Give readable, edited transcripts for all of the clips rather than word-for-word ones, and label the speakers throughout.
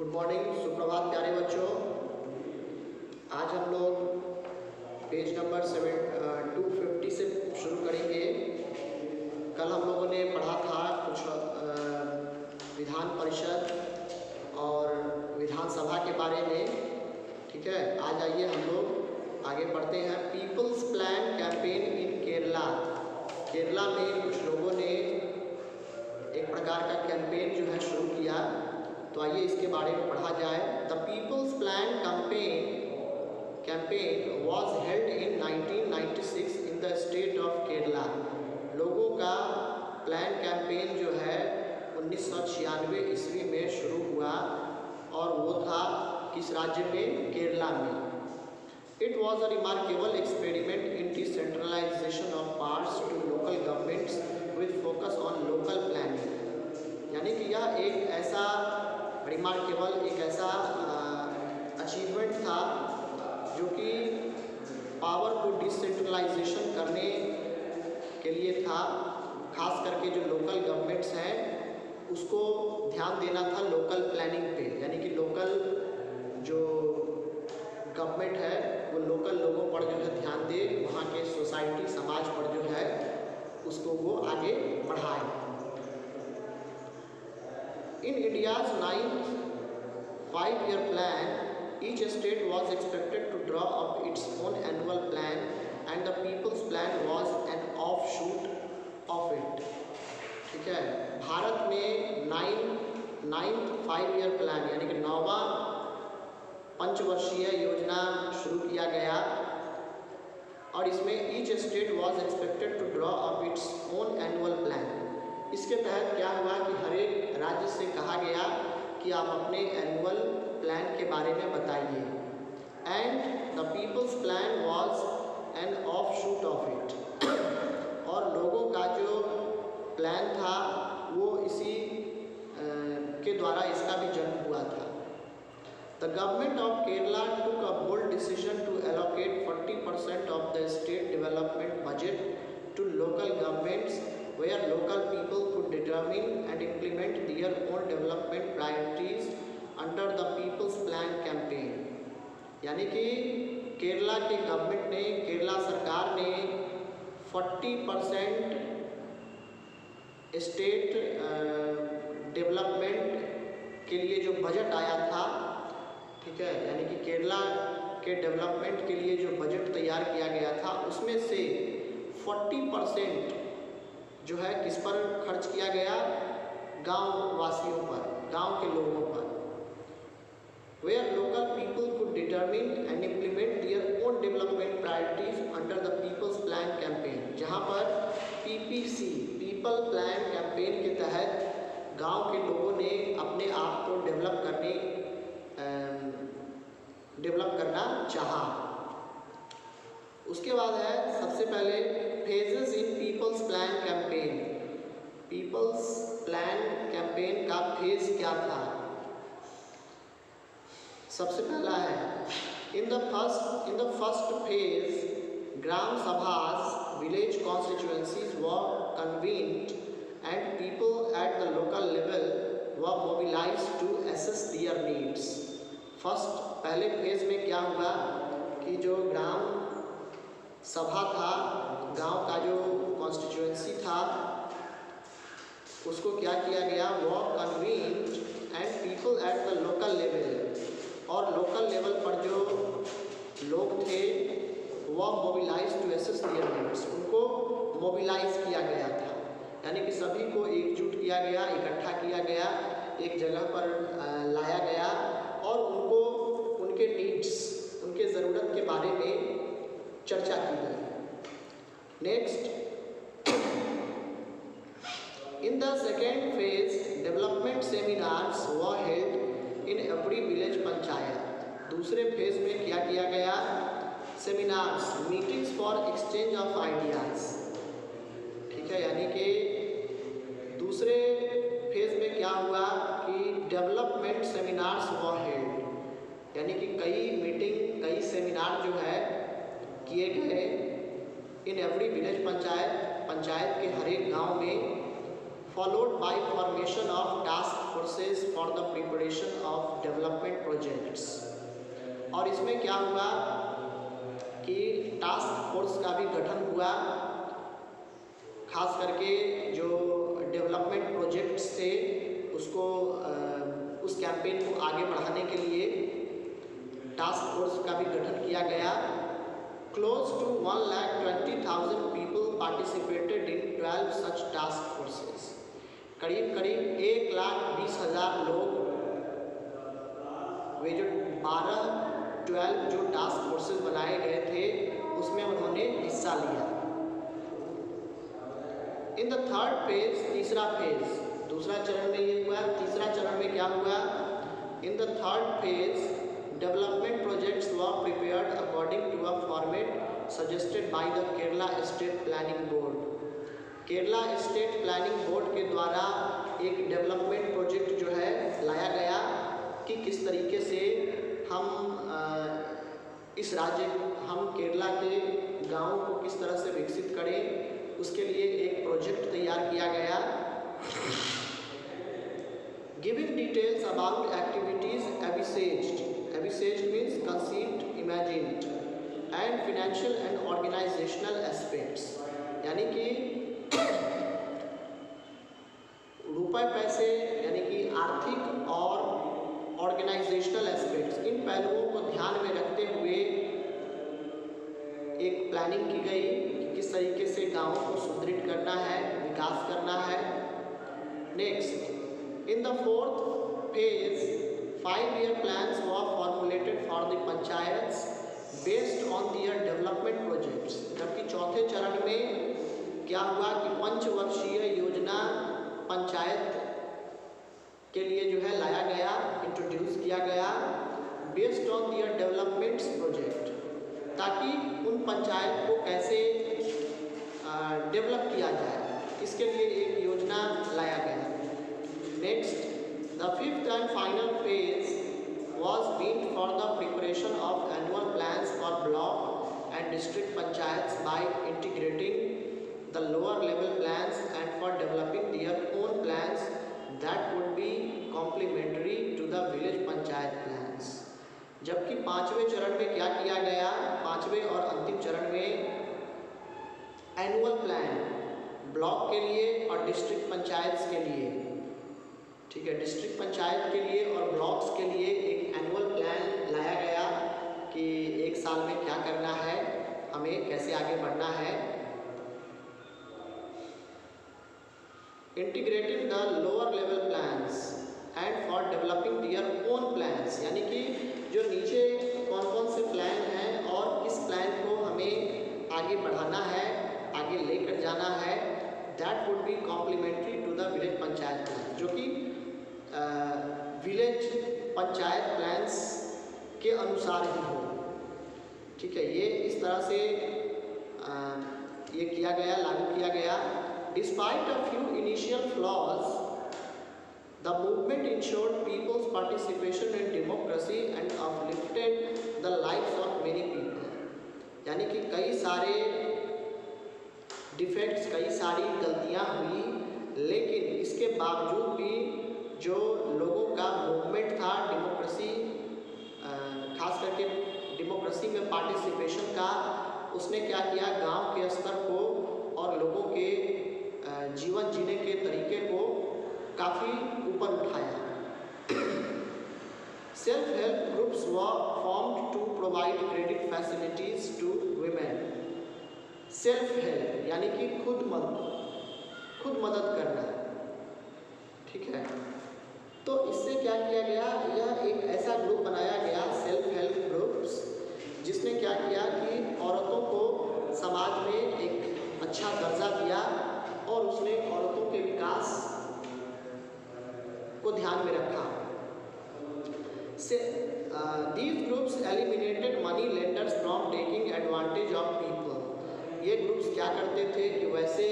Speaker 1: Good morning, सुप्रभात प्यारे बच्चों। आज हम लोग पेज नंबर 250 से शुरू करेंगे। कल हम लोगों ने पढ़ा था कुछ विधान परिषद और विधानसभा के बारे में। ठीक है, आज आइए हम लोग आगे बढ़ते हैं। Peoples plan campaign in Kerala. Kerala में कुछ लोगों ने एक प्रकार का कैंपेन जो है शुरू किया, तो आइए इसके बारे में पढ़ा जाए। The peoples plan campaign was held in 1996 in the state of Kerala. लोगों का प्लान कैंपेन जो है 1996 ईस्वी में शुरू हुआ और वो था किस राज्य में? केरला में। It was a remarkable experiment in decentralization of powers to local governments with focus on local planning. यानी कि यह एक ऐसा रिमार्केबल, एक ऐसा अचीवमेंट था जो कि पावर को डिसेंट्रलाइजेशन करने के लिए था। खास करके जो लोकल गवर्नमेंट्स हैं उसको ध्यान देना था लोकल प्लानिंग पे, यानी कि लोकल जो गवर्नमेंट है वो लोकल लोगों पर जो है ध्यान दे, वहाँ के सोसाइटी समाज पर जो है उसको वो आगे बढ़ाए। In India's 9th 5-year plan, each state was expected to draw up its own annual plan, and the People's Plan was an offshoot of it. ठीक है, भारत में 9th 5-year plan यानी कि 9वां पंचवर्षीय योजना शुरू किया गया और इसमें each state was expected to draw up its own annual plan। इसके तहत क्या हुआ कि हर एक राज्य से कहा गया कि आप अपने एनुअल प्लान के बारे में बताइए। And the people's plan was an offshoot of it. और लोगों का जो प्लान था वो इसी के द्वारा इसका भी जन्म हुआ था। The government of Kerala took a bold decision to allocate 40% of the state development budget to local governments where local people could determine and implement their own development priorities under the People's Plan campaign। यानी कि केरला के government ने, केरला सरकार ने 40% state development के लिए जो budget आया था, ठीक है, यानी कि केरला के डेवलपमेंट के लिए जो बजट तैयार किया गया था उसमें से 40% जो है किस पर खर्च किया गया? गांव वासियों पर, गांव के लोगों पर। Where local people could determine and implement their own development priorities under the People's Plan campaign। जहां पर PPC People Plan campaign के तहत गांव के लोगों ने अपने आप को डेवलप करना चाहा। उसके बाद है सबसे पहले phases in people's plan campaign. People's plan campaign का फेज क्या था? सबसे पहला है in the first phase gram sabhas village constituencies were convened and people at the local level were mobilised to assess their needs. पहले फेज में क्या हुआ कि जो ग्राम सभा था, गांव का जो कॉन्स्टिट्यूएंसी था, उसको क्या किया गया? वो convened and people at the local level, और लोकल लेवल पर जो लोग थे वो mobilize to assess their needs, उनको मोबिलाइज किया गया था। यानी कि सभी को एकजुट किया गया, इकट्ठा किया गया, एक जगह पर लाया गया और उनको उनके नीड्स, उनके ज़रूरत के बारे में चर्चा की गई। Next, in the second phase development seminars were held in every village panchayat. दूसरे फेज में क्या किया गया? Seminars, meetings for exchange of ideas. ठीक है, यानी कि दूसरे फेज में क्या हुआ कि डेवलपमेंट सेमिनार्स वर हेल्ड, यानी कि कई मीटिंग, कई सेमिनार जो है किए गए इन एवरी विलेज पंचायत के हर एक गांव में, followed by formation of task task forces for the preparation of development projects. और इसमें क्या हुआ कि टास्क फोर्स का भी गठन हुआ, खास करके जो डेवलपमेंट प्रोजेक्ट्स थे उसको उस कैंपेन को आगे बढ़ाने के लिए टास्क फोर्स का भी गठन किया गया। Close to 1,20,000 people participated in 12 such task forces. करीब करीब 1,20,000 लोग वे जो 12 जो टास्क फोर्सेस बनाए गए थे उसमें उन्होंने हिस्सा लिया। इन द थर्ड फेज, तीसरा फेज, दूसरा चरण में ये हुआ। तीसरा चरण में क्या हुआ? In the third phase development projects were prepared according to a format suggested by the Kerala state planning board. Kerala state planning board के द्वारा एक डेवलपमेंट प्रोजेक्ट जो है लाया गया कि किस तरीके से हम इस राज्य, हम केरला के गाँव को किस तरह से विकसित करें, उसके लिए एक प्रोजेक्ट तैयार किया गया। Giving details about activities envisaged means conceived, imagined and financial and organisational aspects, यानी कि रुपए पैसे यानी कि आर्थिक और ऑर्गेनाइजेशनल एस्पेक्ट्स, इन पहलुओं को ध्यान में रखते हुए एक प्लानिंग की गई कि किस तरीके से गाँव को सुदृढ़ करना है, विकास करना है। Next, in the fourth phase 5-year plans were formulated for the panchayats based on their development projects। जबकि चौथे चरण में क्या हुआ कि पंचवर्षीय योजना पंचायत के लिए जो है लाया गया, इंट्रोड्यूस किया गया based on their developments project, ताकि उन पंचायत को कैसे डेवलप किया जाए, इसके लिए एक योजना लाया गया। Next, the fifth and final phase was meant for the preparation of annual plans for block and district panchayats by integrating the lower level plans and for developing their own plans that would be complementary to the village panchayat plans। जबकि पांचवें चरण में क्या किया गया? पांचवें और अंतिम चरण में एनुअल प्लान ब्लॉक के लिए और डिस्ट्रिक्ट पंचायत्स के लिए, ठीक है, डिस्ट्रिक्ट पंचायत के लिए और ब्लॉक्स के लिए एक एनुअल प्लान लाया गया कि एक साल में क्या करना है, हमें कैसे आगे बढ़ना है। Integrating the lower level plans and for developing their own plans, यानी कि जो नीचे कौन कौन से प्लान हैं और किस प्लान को हमें आगे बढ़ाना है, आगे लेकर जाना है, that would be complementary to the village panchayat plan, जो कि विलेज पंचायत प्लान्स के अनुसार ही हो। ठीक है, ये इस तरह से ये किया गया, लागू किया गया। Despite a few initial flaws, the movement insured peoples participation in democracy and uplifted the lives of many people, यानी कि कई सारे डिफेक्ट्स, कई सारी गलतियां हुई, लेकिन इसके बावजूद भी जो लोगों का मूवमेंट था डेमोक्रेसी, खास करके डेमोक्रेसी में पार्टिसिपेशन का, उसने क्या किया, गांव के स्तर को और लोगों के जीवन जीने के तरीके को काफ़ी ऊपर उठाया। Self help groups were formed to provide credit facilities to women. Self help यानी कि खुद मदद करना, ठीक है। तो इससे क्या किया गया, यह एक ऐसा ग्रुप बनाया गया, सेल्फ हेल्प ग्रुप्स, जिसने क्या किया कि औरतों को समाज में एक अच्छा दर्जा दिया और उसने औरतों के विकास को ध्यान में रखा। These groups eliminated money lenders from taking advantage of people। ये ग्रुप्स क्या करते थे कि वैसे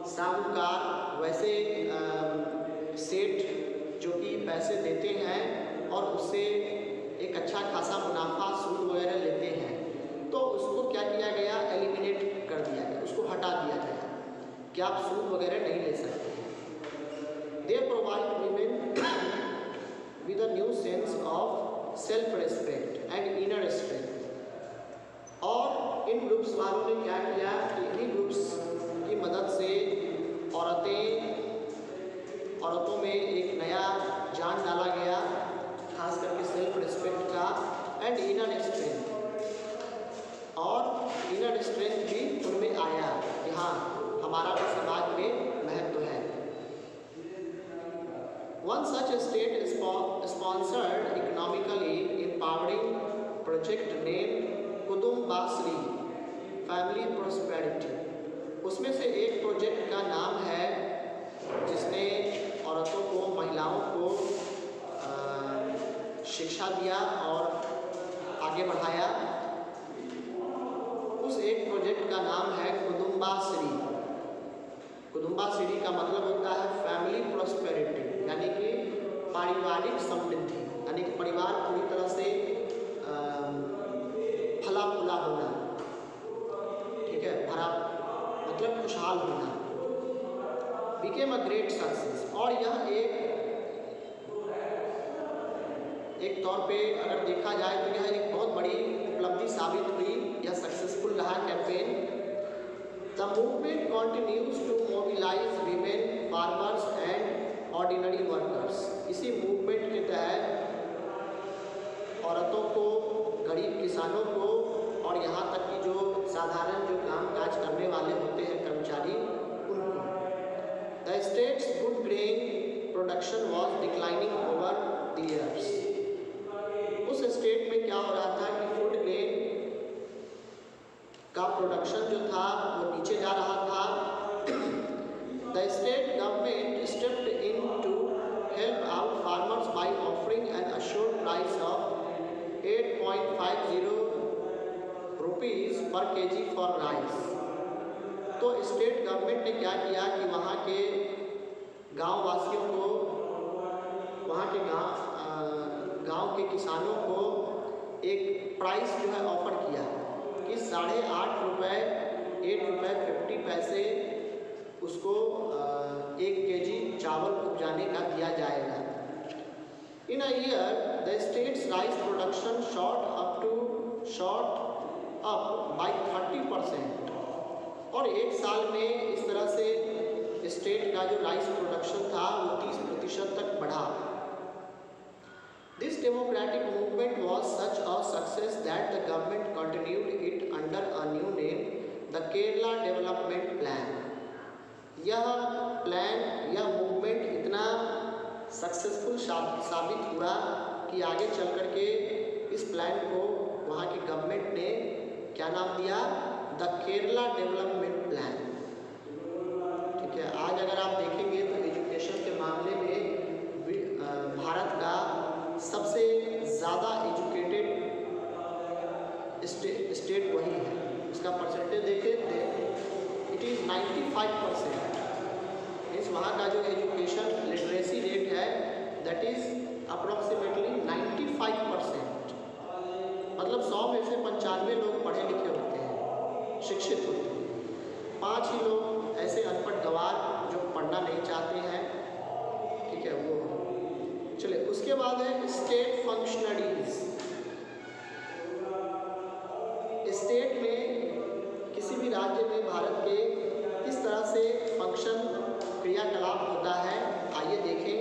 Speaker 1: साहूकार, वैसे सेठ जो कि पैसे देते हैं और उससे एक अच्छा खासा मुनाफा, सूद वगैरह लेते हैं, तो उसको क्या किया गया, एलिमिनेट कर दिया गया, उसको हटा दिया गया कि आप सूद वगैरह नहीं ले सकते। They provide women with a new sense of self-respect and inner strength. और इन ग्रुप्स वालों ने क्या किया कि इन्हीं ग्रुप्स की मदद से औरतों में एक नया जान डाला गया, खास करके सेल्फ रिस्पेक्ट का एंड इनर स्ट्रेंथ। और इनर स्ट्रेंथ भी उनमें आया कि हाँ, हमारा भी समाज में महत्व है। One such state sponsored economically empowering project named Kudumbashree family prosperity. उसमें से एक प्रोजेक्ट का नाम है जिसने औरतों को, महिलाओं को शिक्षा दिया और आगे बढ़ाया। उस एक प्रोजेक्ट का नाम है कुदुम्बाश्री। कुदुम्बाश्री का मतलब होता है फैमिली प्रोस्पेरिटी, यानी कि पारिवारिक समृद्धि, यानी कि परिवार पूरी तरह से फला फूला होना, ठीक है, भरा मतलब खुशहाल होना। Became a great success. और यह एक तौर पे अगर देखा जाए तो यह एक बहुत बड़ी उपलब्धि साबित हुई, यह सक्सेसफुल रहा campaign. The movement continues to mobilize women, farmers and ordinary workers. इसी मूवमेंट के तहत औरतों को, गरीब किसानों को और यहाँ तक कि जो साधारण जो काम काज करने वाले होते हैं कर्मचारी, उनको। The states good grain production was declining over the years. उस स्टेट में क्या हो रहा था कि फूड ग्रेन का प्रोडक्शन जो था वो नीचे जा रहा था। The state government stepped in to help out farmers by offering an assured price of 8.50 rupees per KG for rice. तो स्टेट गवर्नमेंट ने क्या किया कि वहाँ के गांव वासियों को, वहाँ के गांव के किसानों को एक प्राइस जो है ऑफर किया कि 8.5 रुपये, 8.50 उसको 1 केजी चावल उपजाने का दिया जाएगा। In a year, the state's rice production shot up by 30%। और एक साल में इस तरह से स्टेट का जो राइस प्रोडक्शन था वो 30% तक बढ़ा। This democratic movement was such a success that the government continued it under a new name, the Kerala Development Plan। यह मूवमेंट इतना सक्सेसफुल साबित हुआ कि आगे चल कर के इस प्लान को वहाँ की गवर्नमेंट ने क्या नाम दिया, द केरला डेवलपमेंट प्लान। ठीक है, आज अगर आप देखेंगे तो एजुकेशन के मामले में भारत का सबसे ज़्यादा एजुकेटेड स्टेट वही है। इसका परसेंटेज देखें तो इट इज़ 95%। मीन्स वहाँ का जो एजुकेशन लिटरेसी रेट है दैट इज़ अप्रॉक्सीमेटली 95%। मतलब 100 में से 95 लोग पढ़े लिखे होते हैं, शिक्षित होते हैं। 5 ही लोग ऐसे अनपढ़ गंवार जो पढ़ना नहीं चाहते हैं, ठीक है, वो। चलिए, उसके बाद है स्टेट फंक्शनरीज। स्टेट में किसी भी राज्य में भारत के किस तरह से फंक्शन क्रियाकलाप होता है, आइए देखें।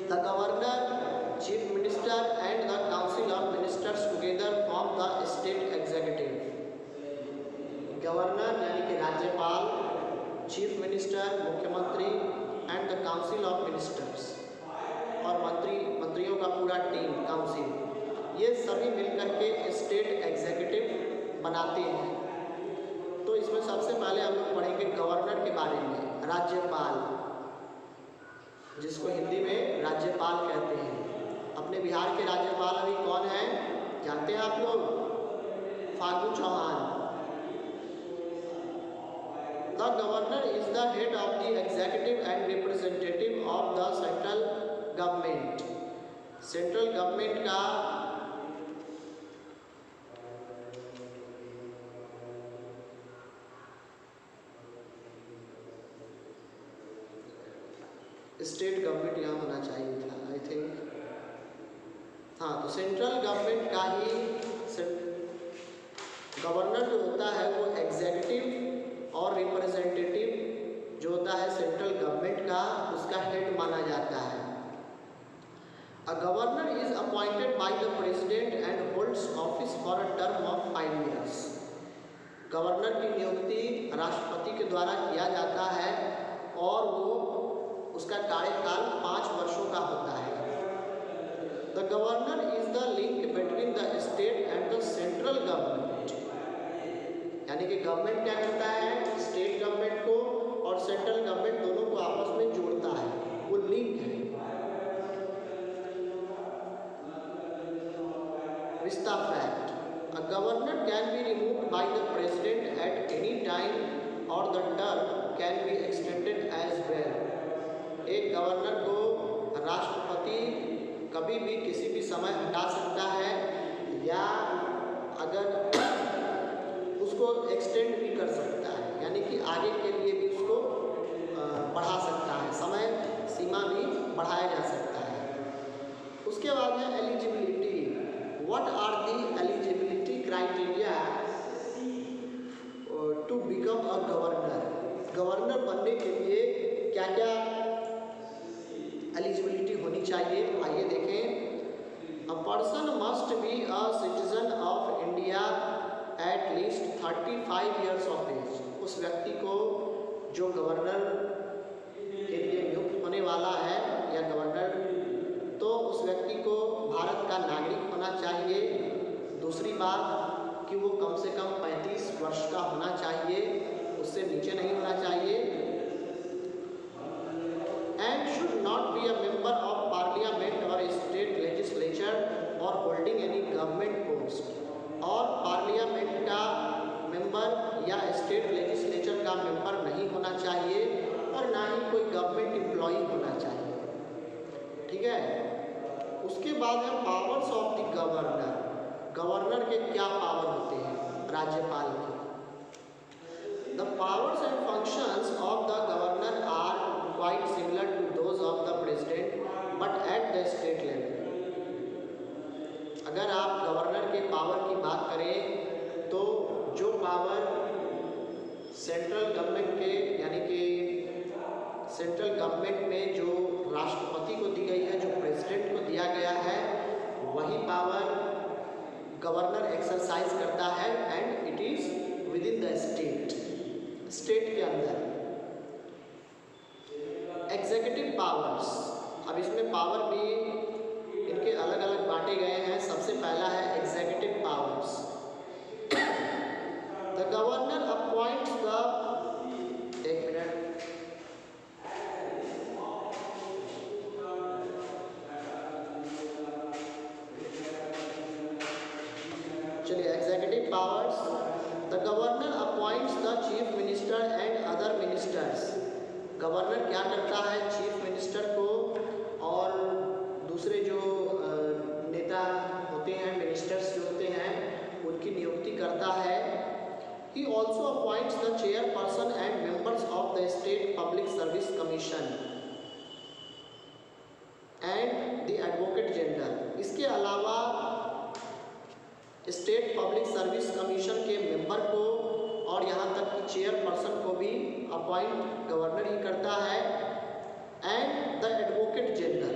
Speaker 1: The governor, chief minister and the council of ministers together form the state executive. Governor यानी कि राज्यपाल, चीफ मिनिस्टर मुख्यमंत्री and the council of ministers और मंत्रियों का पूरा टीम काउंसिल, ये सभी मिलकर के स्टेट एग्जीक्यूटिव बनाते हैं। तो इसमें सबसे पहले हम लोग पढ़ेंगे गवर्नर के बारे में, राज्यपाल, जिसको हिंदी में राज्यपाल कहते हैं। अपने बिहार के राज्यपाल अभी कौन हैं जानते हैं आप लोग? Fagu Chauhan. The governor is the head of the executive and representative of the central government. Central government का स्टेट गवर्नमेंट यहाँ होना चाहिए था आई थिंक। हाँ, तो सेंट्रल गवर्नमेंट का ही गवर्नर जो होता है वो एग्जीक्यूटिव और रिप्रेजेंटेटिव जो होता है सेंट्रल गवर्नमेंट का, उसका हेड माना जाता है। A governor is appointed by the president and holds office for a term of 5 years। Governor की नियुक्ति राष्ट्रपति के द्वारा किया जाता है और वो उसका कार्यकाल 5 वर्षों का होता है। The governor is the link between the state and the central government, यानी कि गवर्नमेंट क्या करता है, स्टेट गवर्नमेंट को और सेंट्रल गवर्नमेंट दोनों को आपस में जोड़ता है, वो लिंक है। Vista fact, a governor can be removed by the president at any time or the term can be extended as well। एक गवर्नर को राष्ट्रपति कभी भी किसी भी समय हटा सकता है या अगर उसको एक्सटेंड भी कर सकता है, यानी कि आगे के लिए भी उसको बढ़ा सकता है, समय सीमा भी बढ़ाया जा सकता है। उसके बाद है eligibility. What are the eligibility criteria to become a governor. Governor बनने के लिए क्या क्या एलिजिबिलिटी होनी चाहिए, आइए देखें। A person must be a citizen of India at least 35 years of age. उस व्यक्ति को जो गवर्नर के लिए नियुक्त होने वाला है या गवर्नर, तो उस व्यक्ति को भारत का नागरिक होना चाहिए। दूसरी बात कि वो कम से कम 35 वर्ष का होना चाहिए, उससे नीचे नहीं होना चाहिए। And should not be a member of parliament और स्टेट लेजिस्लेचर और होल्डिंग एनी गवर्नमेंट पोस्ट। और पार्लियामेंट का मेंबर या स्टेट लेजिस्लेचर का मेंबर नहीं होना चाहिए और ना ही कोई गवर्नमेंट एम्प्लॉई होना चाहिए, ठीक है। उसके बाद है powers of the governor. Governor के क्या पावर होते हैं, राज्यपाल के। The powers and functions of the governor are quite similar to those of the president but at the state level. अगर आप गवर्नर के पावर की बात करें तो जो पावर सेंट्रल गवर्नमेंट के, यानी कि सेंट्रल गवर्नमेंट में जो राष्ट्रपति को दी गई है, जो प्रेसिडेंट को दिया गया है, वही पावर गवर्नर एक्सरसाइज करता है and it is with in the state, state के अंदर। एग्जीक्यूटिव पावर्स, अब इसमें पावर भी इनके अलग अलग बांटे गए हैं। सबसे पहला है executive powers. The governor appoints the, एक मिनट, चलिए, executive powers. The governor appoints the chief minister and other ministers. Governor क्या करता है, चीफ मिनिस्टर को और दूसरे जो नेता होते हैं, मिनिस्टर्स जो होते हैं, उनकी नियुक्ति करता है। He also appoints the chairperson and members of the state public service commission and the advocate general. इसके अलावा स्टेट पब्लिक सर्विस कमीशन के मेंबर को और यहाँ तक कि चेयरपर्सन को भी अपॉइंट गवर्नर ही करता है। एंड द एडवोकेट जनरल,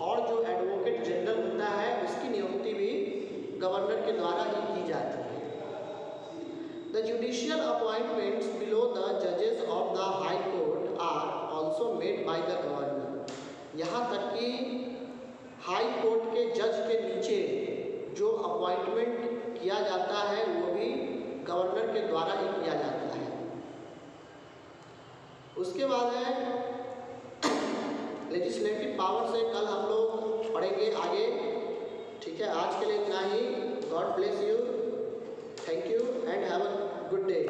Speaker 1: और जो एडवोकेट जनरल होता है उसकी नियुक्ति भी गवर्नर के द्वारा ही की जाती है। The judicial appointments below the जजेस of the high court are also made by the governor. यहाँ तक कि हाई कोर्ट के जज के नीचे जो अपॉइंटमेंट किया जाता है वो भी गवर्नर के द्वारा ही किया जाता है। उसके बाद है लेजिस्लेटिव पावर से कल हम लोग पढ़ेंगे आगे, ठीक है। आज के लिए इतना ही। God bless you, thank you and have a good day.